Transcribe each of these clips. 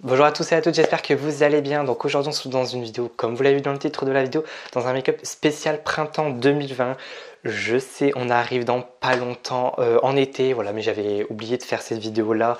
Bonjour à tous et à toutes, j'espère que vous allez bien. Donc aujourd'hui on se retrouve dans une vidéo, comme vous l'avez vu dans le titre de la vidéo, dans un make-up spécial printemps 2020. Je sais, on arrive dans pas longtemps en été, voilà, mais j'avais oublié de faire cette vidéo là.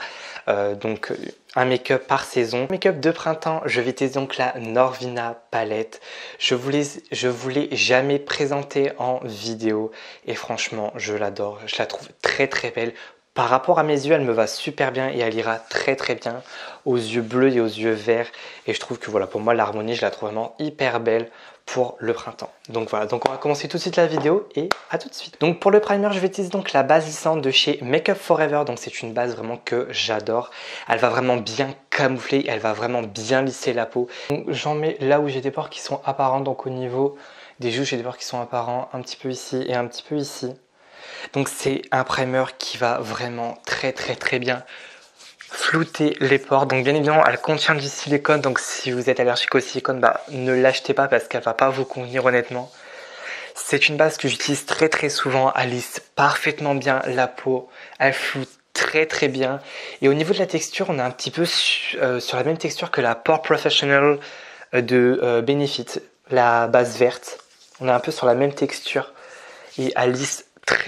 Donc un make-up par saison. Make-up de printemps, je vais tester donc la Norvina palette. Je voulais jamais présenter en vidéo et franchement je l'adore, je la trouve très très belle. Par rapport à mes yeux, elle me va super bien et elle ira très très bien aux yeux bleus et aux yeux verts. Et je trouve que voilà, pour moi l'harmonie, je la trouve vraiment hyper belle pour le printemps. Donc voilà, donc on va commencer tout de suite la vidéo et à tout de suite. Donc pour le primer, je vais utiliser donc la base lissante de chez Make Up For Ever. Donc c'est une base vraiment que j'adore. Elle va vraiment bien camoufler, elle va vraiment bien lisser la peau. Donc j'en mets là où j'ai des pores qui sont apparents. Donc au niveau des joues, j'ai des pores qui sont apparents, un petit peu ici et un petit peu ici. Donc c'est un primer qui va vraiment très bien flouter les pores. Donc bien évidemment elle contient du silicone, donc si vous êtes allergique au silicone, ne l'achetez pas parce qu'elle va pas vous convenir honnêtement. C'est une base que j'utilise très souvent, elle lisse parfaitement bien la peau, elle floute très bien. Et au niveau de la texture, on est un petit peu sur la même texture que la Pore Professional de Benefit, la base verte. On est un peu sur la même texture et elle lisse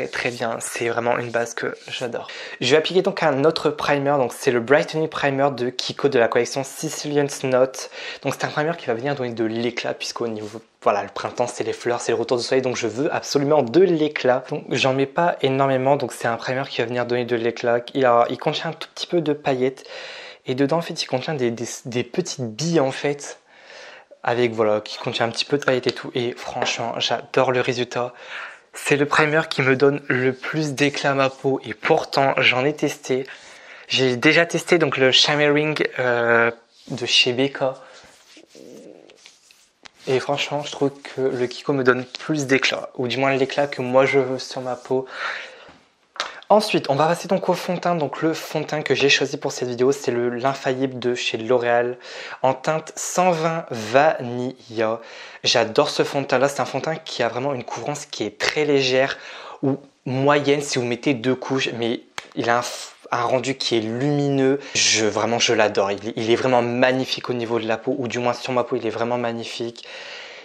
très bien, c'est vraiment une base que j'adore. Je vais appliquer donc un autre primer, donc c'est le Brightening Primer de Kiko de la collection Sicilian's Note. Donc c'est un primer qui va venir donner de l'éclat puisqu'au niveau, voilà, le printemps c'est les fleurs, c'est le retour du soleil, donc je veux absolument de l'éclat. Donc j'en mets pas énormément, donc c'est un primer qui va venir donner de l'éclat. Il contient un tout petit peu de paillettes et dedans en fait il contient des petites billes en fait. Avec voilà, qui contient un petit peu de paillettes et tout, et franchement j'adore le résultat. C'est le primer qui me donne le plus d'éclat à ma peau et pourtant j'en ai testé. J'ai déjà testé donc le Shimmering de chez Becca. Et franchement je trouve que le Kiko me donne plus d'éclat, ou du moins l'éclat que moi je veux sur ma peau. Ensuite, on va passer donc au fond de teint. Donc le fond de teint que j'ai choisi pour cette vidéo, c'est l'Infaillible de chez L'Oréal en teinte 120 Vanilla. J'adore ce fond de teint là, c'est un fond de teint qui a vraiment une couvrance qui est très légère ou moyenne si vous mettez deux couches, mais il a un rendu qui est lumineux. Vraiment, je l'adore. Il est vraiment magnifique au niveau de la peau, ou du moins sur ma peau, il est vraiment magnifique.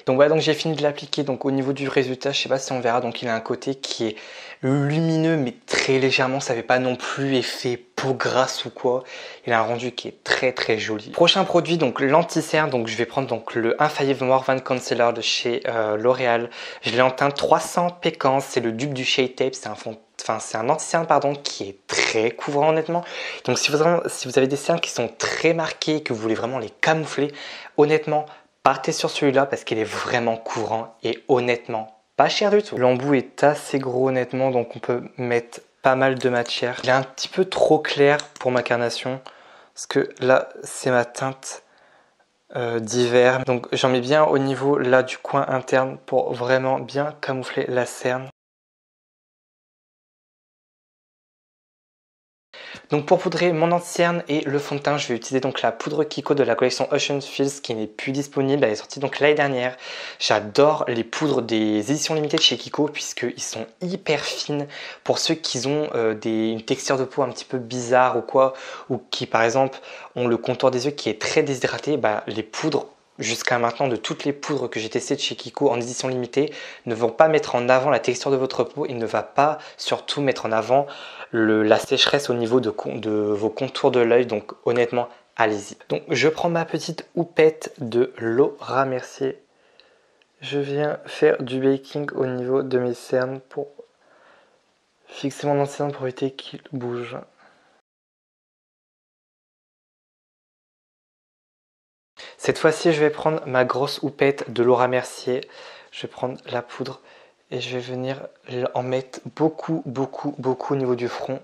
Donc voilà, donc j'ai fini de l'appliquer. Donc au niveau du résultat, je sais pas si on verra, donc il a un côté qui est lumineux mais très légèrement, ça fait pas non plus effet peau grasse ou quoi. Il a un rendu qui est très joli. Prochain produit, donc l'anti-cerne, donc je vais prendre donc le Infallible Morphin Concealer de chez L'Oréal. Je l'ai en teinte 300 Pécance, c'est le dupe du Shade Tape, c'est un anti-cerne pardon qui est très couvrant honnêtement. Donc si vous avez des cernes qui sont très marquées et que vous voulez vraiment les camoufler, honnêtement, partez sur celui-là parce qu'il est vraiment couvrant et honnêtement pas cher du tout. L'embout est assez gros honnêtement, donc on peut mettre pas mal de matière. Il est un petit peu trop clair pour ma carnation parce que là c'est ma teinte d'hiver. Donc j'en mets bien au niveau là du coin interne pour vraiment bien camoufler la cerne. Donc pour poudrer mon anti-cerne et le fond de teint, je vais utiliser donc la poudre Kiko de la collection Ocean Fields qui n'est plus disponible. Elle est sortie donc l'année dernière. J'adore les poudres des éditions limitées de chez Kiko puisqu'ils sont hyper fines. Pour ceux qui ont une texture de peau un petit peu bizarre ou quoi, ou qui par exemple ont le contour des yeux qui est très déshydraté, les poudres jusqu'à maintenant de toutes les poudres que j'ai testées de chez Kiko en édition limitée ne vont pas mettre en avant la texture de votre peau et ne va pas surtout mettre en avant la sécheresse au niveau de vos contours de l'œil. Donc honnêtement allez-y. Donc je prends ma petite houppette de Laura Mercier. Je viens faire du baking au niveau de mes cernes pour fixer mon anti-cerne pour éviter qu'il bouge. Cette fois-ci, je vais prendre ma grosse houppette de Laura Mercier. Je vais prendre la poudre et je vais venir en mettre beaucoup au niveau du front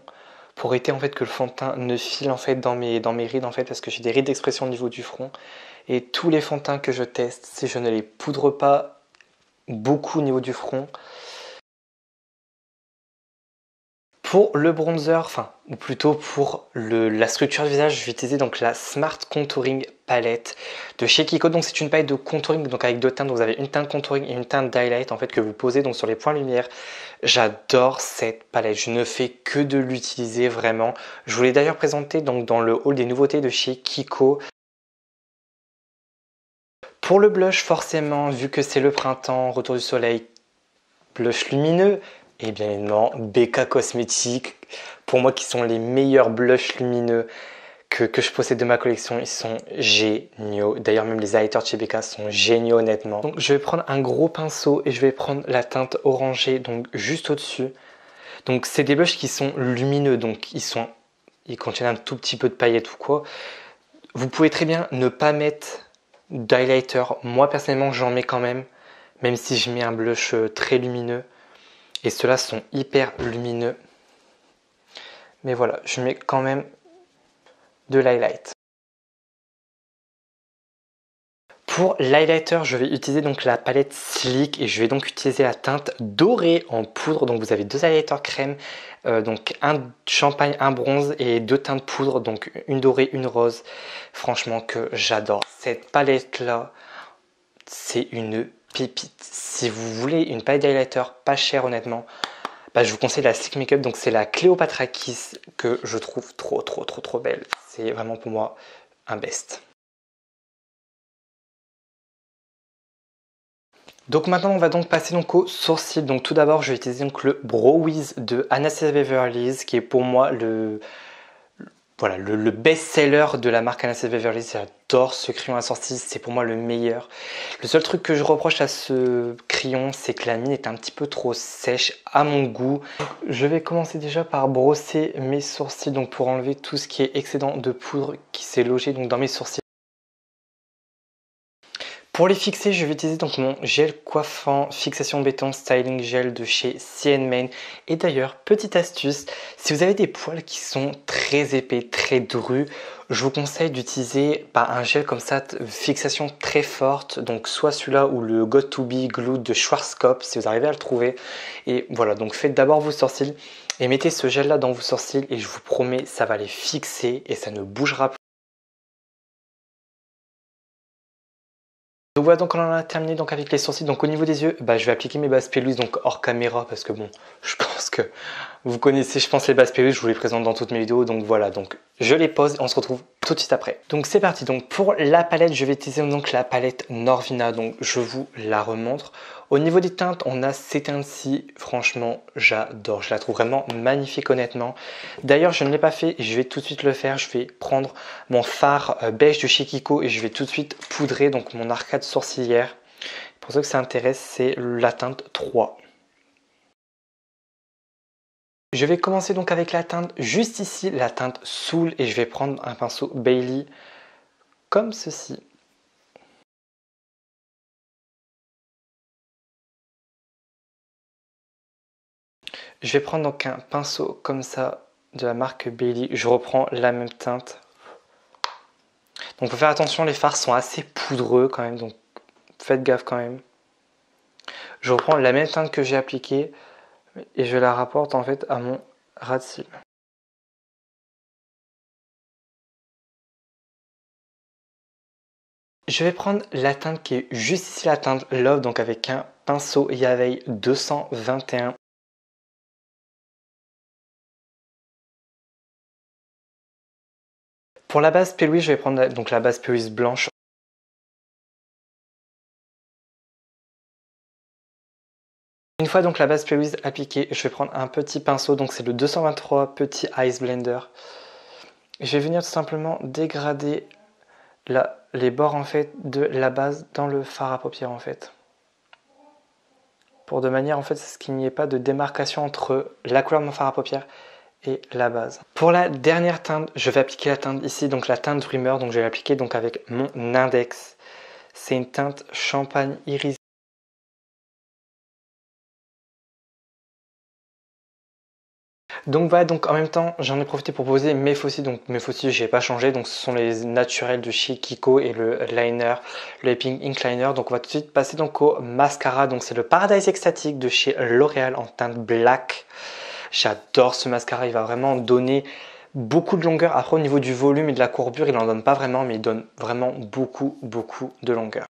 pour éviter en fait que le fond de teint ne file en fait dans mes rides en fait, parce que j'ai des rides d'expression au niveau du front. Et tous les fonds de teint que je teste, si je ne les poudre pas beaucoup au niveau du front. Pour le bronzer, ou plutôt pour la structure du visage, je vais utiliser donc la Smart Contouring palette de chez Kiko. Donc c'est une palette de contouring donc avec deux teintes. Donc vous avez une teinte contouring et une teinte d'highlight en fait que vous posez donc sur les points lumière. J'adore cette palette, je ne fais que de l'utiliser vraiment. Je vous l'ai d'ailleurs présenté donc dans le haul des nouveautés de chez Kiko. Pour le blush, forcément, vu que c'est le printemps, retour du soleil, blush lumineux, et bien évidemment BK Cosmetics, pour moi qui sont les meilleurs blushs lumineux que je possède de ma collection. Ils sont géniaux. D'ailleurs même les highlighters de chez BK sont géniaux honnêtement. Donc je vais prendre un gros pinceau et je vais prendre la teinte orangée, donc juste au-dessus. Donc c'est des blushs qui sont lumineux, donc ils contiennent un tout petit peu de paillettes ou quoi. Vous pouvez très bien ne pas mettre d'highlighter. Moi personnellement j'en mets quand même si je mets un blush très lumineux. Et ceux-là sont hyper lumineux. Mais voilà, je mets quand même de l'highlight. Pour l'highlighter, je vais utiliser donc la palette Sleek et je vais donc utiliser la teinte dorée en poudre. Donc vous avez deux highlighters crème, donc un champagne, un bronze et deux teintes poudre, donc une dorée, une rose. Franchement que j'adore. Cette palette là, c'est une pépite. Si vous voulez une palette d'highlighter pas chère honnêtement, bah, je vous conseille la Sleek Makeup. Donc c'est la Cléopatra Kiss que je trouve trop belle. C'est vraiment pour moi un best. Donc maintenant on va donc passer donc aux sourcils. Donc tout d'abord je vais utiliser donc le Brow Wiz de Anastasia Beverly Hills qui est pour moi le best-seller de la marque Anastasia Beverly Hills. J'adore ce crayon à sourcils, c'est pour moi le meilleur. Le seul truc que je reproche à ce crayon, c'est que la mine est un petit peu trop sèche à mon goût. Je vais commencer déjà par brosser mes sourcils donc pour enlever tout ce qui est excédent de poudre qui s'est logé donc dans mes sourcils. Pour les fixer, je vais utiliser donc mon gel coiffant fixation béton styling gel de chez CNMain. Et d'ailleurs, petite astuce, si vous avez des poils qui sont très épais, très drus, je vous conseille d'utiliser un gel comme ça, fixation très forte. Donc soit celui-là ou le Got2b Glue de Schwarzkopf si vous arrivez à le trouver. Et voilà, donc faites d'abord vos sourcils et mettez ce gel là dans vos sourcils et je vous promets, ça va les fixer et ça ne bougera plus. Donc voilà, donc on en a terminé donc avec les sourcils. Donc au niveau des yeux, je vais appliquer mes bases peluses donc hors caméra parce que bon, je pense que vous connaissez, je pense, les bases peluses, je vous les présente dans toutes mes vidéos. Donc voilà, donc je les pose et on se retrouve tout de suite après. Donc c'est parti. Donc pour la palette, je vais utiliser donc la palette Norvina. Donc je vous la remontre. Au niveau des teintes, on a ces teintes-ci. Franchement, j'adore. Je la trouve vraiment magnifique honnêtement. D'ailleurs, je ne l'ai pas fait et je vais tout de suite le faire. Je vais prendre mon fard beige de chez Kiko et je vais tout de suite poudrer donc mon arcade sourcilière. Pour ceux que ça intéresse, c'est la teinte 3. Je vais commencer donc avec la teinte juste ici, la teinte Soul, et je vais prendre un pinceau Bailey comme ceci. Je vais prendre donc un pinceau comme ça de la marque Bailey. Je reprends la même teinte. Donc il faut faire attention, les fards sont assez poudreux quand même, donc faites gaffe quand même. Je reprends la même teinte que j'ai appliquée et je la rapporte en fait à mon ras de cils. Je vais prendre la teinte qui est juste ici, la teinte Love, donc avec un pinceau Yaveil 221. Pour la base Pelouise, je vais prendre donc la base Pelouise blanche. Une fois donc la base Pelouise appliquée, je vais prendre un petit pinceau, donc c'est le 223 Petit Ice Blender. Je vais venir tout simplement dégrader les bords en fait de la base dans le fard à paupières en fait. Pour de manière en fait à ce qu'il n'y ait pas de démarcation entre la couleur de mon fard à paupières et la base. Pour la dernière teinte, je vais appliquer la teinte ici, donc la teinte Dreamer, donc je vais l'appliquer donc avec mon index. C'est une teinte champagne irisé. Donc voilà, donc en même temps j'en ai profité pour poser mes faux cils. Donc mes faux cils je n'ai pas changé, donc ce sont les naturels de chez Kiko et le liner, le Pink Ink Liner. Donc on va tout de suite passer donc au mascara. Donc c'est le Paradise Extatic de chez L'Oréal en teinte black. J'adore ce mascara, il va vraiment donner beaucoup de longueur. Après au niveau du volume et de la courbure, il n'en donne pas vraiment, mais il donne vraiment beaucoup de longueur.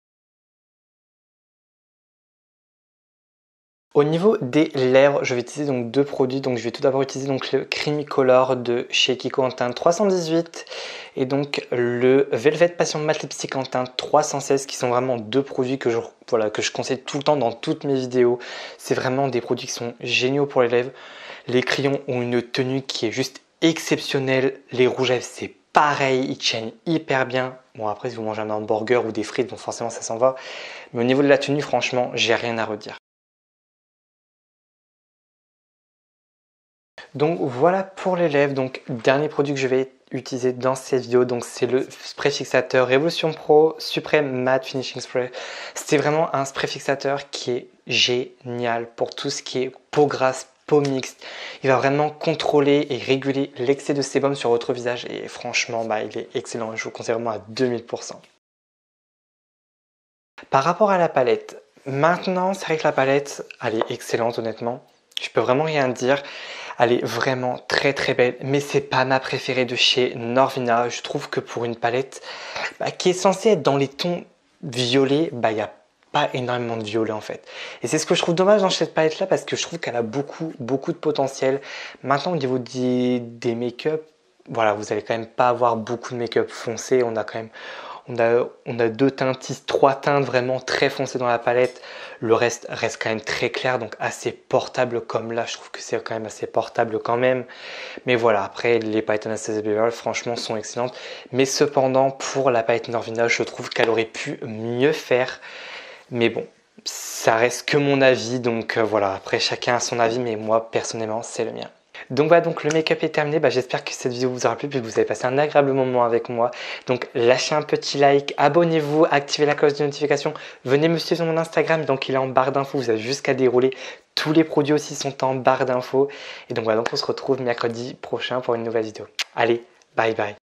Au niveau des lèvres, je vais utiliser donc deux produits. Donc je vais tout d'abord utiliser donc le Creamy Color de chez Kiko en teinte 318 et donc le Velvet Passion Matte Lipstick en teinte 316 qui sont vraiment deux produits que je conseille tout le temps dans toutes mes vidéos. C'est vraiment des produits qui sont géniaux pour les lèvres. Les crayons ont une tenue qui est juste exceptionnelle. Les rouges à lèvres, c'est pareil, ils tiennent hyper bien. Bon, après, si vous mangez un hamburger ou des frites, donc forcément ça s'en va. Mais au niveau de la tenue, franchement, j'ai rien à redire. Donc voilà pour les lèvres. Donc dernier produit que je vais utiliser dans cette vidéo, donc c'est le spray fixateur Révolution Pro Supreme Matte Finishing Spray. C'est vraiment un spray fixateur qui est génial pour tout ce qui est peau grasse, peau mixte. Il va vraiment contrôler et réguler l'excès de sébum sur votre visage et franchement, il est excellent. Je vous conseille vraiment à 2000%. Par rapport à la palette, maintenant c'est vrai que la palette, elle est excellente honnêtement. Je peux vraiment rien dire. Elle est vraiment très très belle, mais c'est pas ma préférée de chez Norvina. Je trouve que pour une palette qui est censée être dans les tons violets, il n'y a pas énormément de violet en fait. Et c'est ce que je trouve dommage dans cette palette là parce que je trouve qu'elle a beaucoup de potentiel. Maintenant au niveau des make-up, voilà, vous allez quand même pas avoir beaucoup de make-up foncé. On a quand même on a deux teintes, trois teintes vraiment très foncées dans la palette. Le reste reste quand même très clair, donc assez portable comme là. Je trouve que c'est quand même assez portable quand même. Mais voilà, après les palettes Anastasia Beverly franchement sont excellentes. Mais cependant, pour la palette Norvina, je trouve qu'elle aurait pu mieux faire. Mais bon, ça reste que mon avis. Donc voilà, après chacun a son avis, mais moi personnellement, c'est le mien. Donc voilà, donc le make-up est terminé. J'espère que cette vidéo vous aura plu, puis que vous avez passé un agréable moment avec moi. Donc lâchez un petit like, abonnez-vous, activez la cloche de notification. Venez me suivre sur mon Instagram, donc il est en barre d'infos. Vous avez juste qu'à dérouler. Tous les produits aussi sont en barre d'infos. Et donc voilà, donc on se retrouve mercredi prochain pour une nouvelle vidéo. Allez, bye bye.